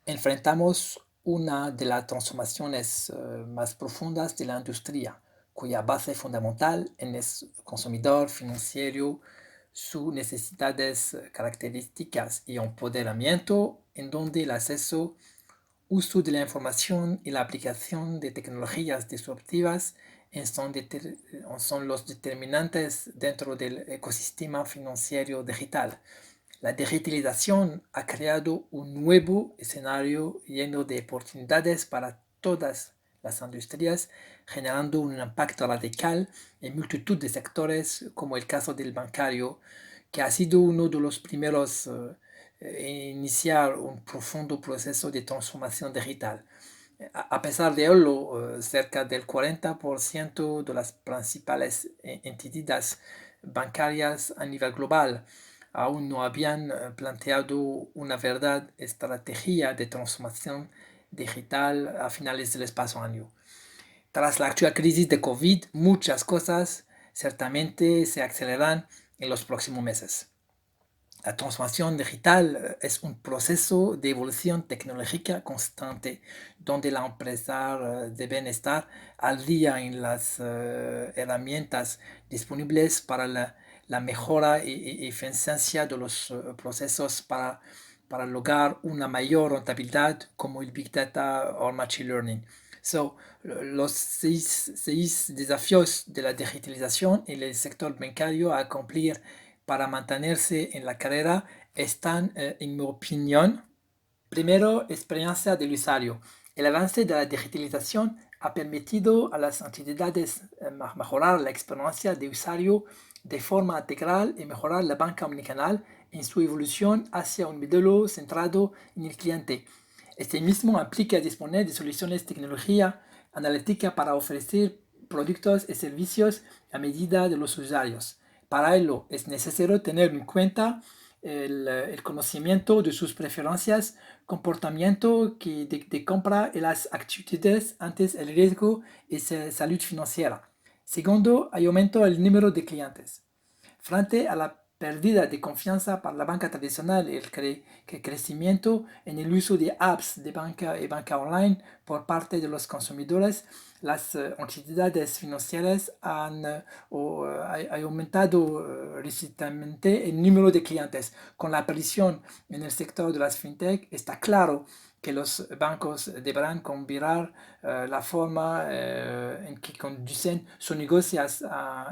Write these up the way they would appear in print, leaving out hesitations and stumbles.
Enfrentamos una de las transformaciones más profundas de la industria, cuya base fundamental en el consumidor financiero, sus necesidades, características y empoderamiento, en donde el acceso, uso de la información y la aplicación de tecnologías disruptivas son los determinantes dentro del ecosistema financiero digital. La digitalización ha creado un nuevo escenario lleno de oportunidades para todas las industrias, generando un impacto radical en multitud de sectores, como el caso del bancario, que ha sido uno de los primeros en iniciar un profundo proceso de transformación digital. A pesar de ello, cerca del 40% de las principales entidades bancarias a nivel global aún no habían planteado una verdadera estrategia de transformación digital a finales del pasado año. Tras la actual crisis de COVID, muchas cosas ciertamente se aceleran en los próximos meses. La transformación digital es un proceso de evolución tecnológica constante donde la empresa debe estar al día en las herramientas disponibles para la mejora y eficiencia de los procesos para lograr una mayor rentabilidad como el Big Data o Machine Learning. Los seis desafíos de la digitalización en el sector bancario a cumplir para mantenerse en la carrera están, en mi opinión, primero, experiencia del usuario. El avance de la digitalización ha permitido a las entidades mejorar la experiencia de usuario de forma integral y mejorar la banca omnicanal en su evolución hacia un modelo centrado en el cliente. Este mismo implica disponer de soluciones de tecnología analítica para ofrecer productos y servicios a medida de los usuarios. Para ello es necesario tener en cuenta el conocimiento de sus preferencias, comportamiento de compra y las actitudes ante el riesgo y salud financiera. Segundo, hay aumento el número de clientes. Frente a la pérdida de confianza para la banca tradicional y el crecimiento en el uso de apps de banca y banca online por parte de los consumidores, las entidades financieras han aumentado recientemente el número de clientes. Con la aparición en el sector de las fintech, está claro que los bancos deberán cambiar la forma en que conducen sus negocios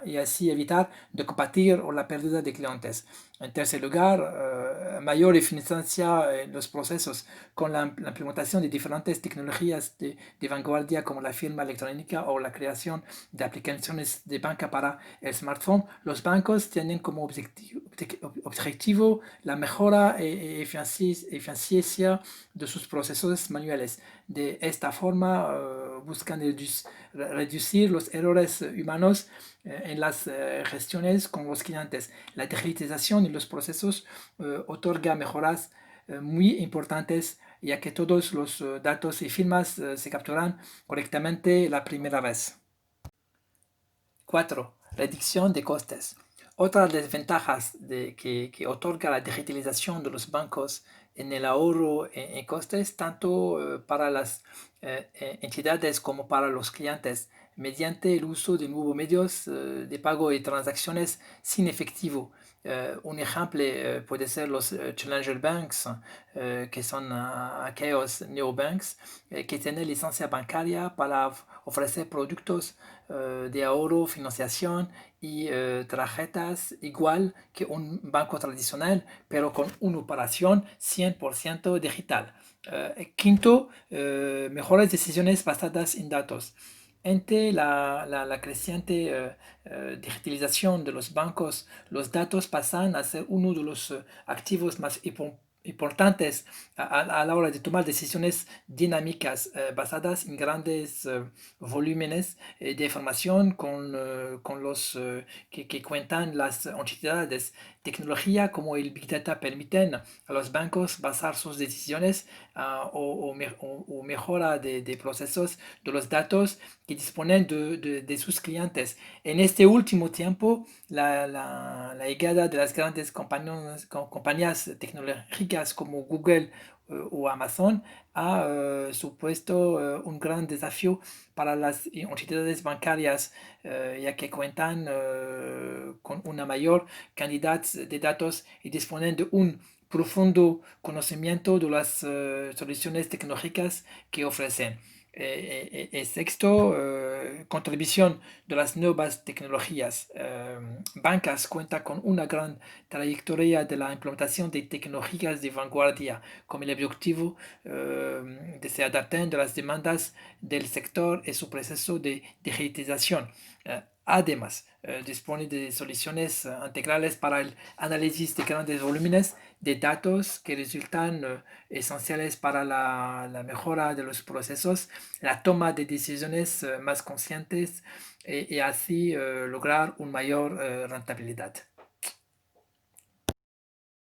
y así evitar de combatir o la pérdida de clientes. En tercer lugar, mayor eficiencia en los procesos con la implementación de diferentes tecnologías de vanguardia como la firma electrónica o la creación de aplicaciones de banca para el smartphone. Los bancos tienen como objetivo la mejora e eficiencia de sus procesos manuales. De esta forma, buscan reducir los errores humanos en las gestiones con los clientes. La digitalización y los procesos otorga mejoras muy importantes, ya que todos los datos y firmas se capturan correctamente la primera vez. 4. Reducción de costes. Otras desventajas que otorga la digitalización de los bancos en el ahorro en costes, tanto para las entidades como para los clientes, mediante el uso de nuevos medios de pago y transacciones sin efectivo. Un ejemplo puede ser los Challenger Banks, que son aquellos neobanks que tienen licencia bancaria para ofrecer productos de ahorro, financiación y tarjetas igual que un banco tradicional, pero con una operación 100% digital. Quinto, mejores decisiones basadas en datos. Ante la creciente digitalización de los bancos, los datos pasan a ser uno de los activos más importantes a la hora de tomar decisiones dinámicas basadas en grandes volúmenes de información con los que cuentan las entidades. Tecnología como el Big Data permiten a los bancos basar sus decisiones o mejora de procesos de los datos que disponen de sus clientes. En este último tiempo, la llegada de las grandes compañías tecnológicas como Google o Amazon ha supuesto un gran desafío para las entidades bancarias, ya que cuentan con una mayor cantidad de datos y disponen de un profundo conocimiento de las soluciones tecnológicas que ofrecen. Sexto, contribución de las nuevas tecnologías. Bancas cuenta con una gran trayectoria de la implementación de tecnologías de vanguardia, con el objetivo de se adaptar a las demandas del sector y su proceso de digitalización. Además, dispone de soluciones integrales para el análisis de grandes volúmenes de datos que resultan esenciales para la mejora de los procesos, la toma de decisiones más conscientes y así lograr una mayor rentabilidad.